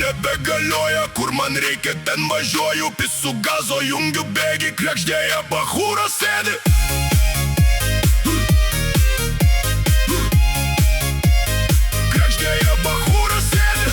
nebegalioja, kur man reikia ten važiuoju, pisu gazo jungiu bėgi, krekždėja bachūras sėdi. Krekždėja bachūras sėdi.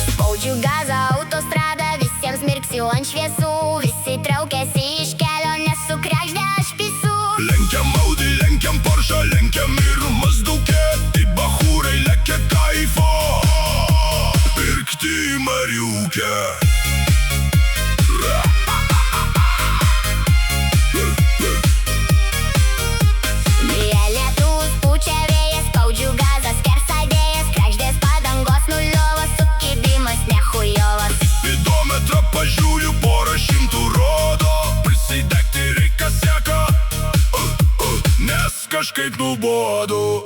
Spaudžiu gazą autostradą, visiems mirksiu ant šviesų, visi traukiasi iš kelio, nes su krekžde aš pisu. Lenkiam Audi, lenkiam Porsche, lenkiam ir Mazduke, tai bachūrai lekia kaifo pirkti Mariuke. Lyja lietus, pučia vėjas, spaudžiu gazą, skersadėjas, krekždės padangos nuliovas, sukibimas nechujovas. Spidometrą pažiūriu, porą šimtų rodo, prisidegti reikia seka, nes kažkaip nubodu.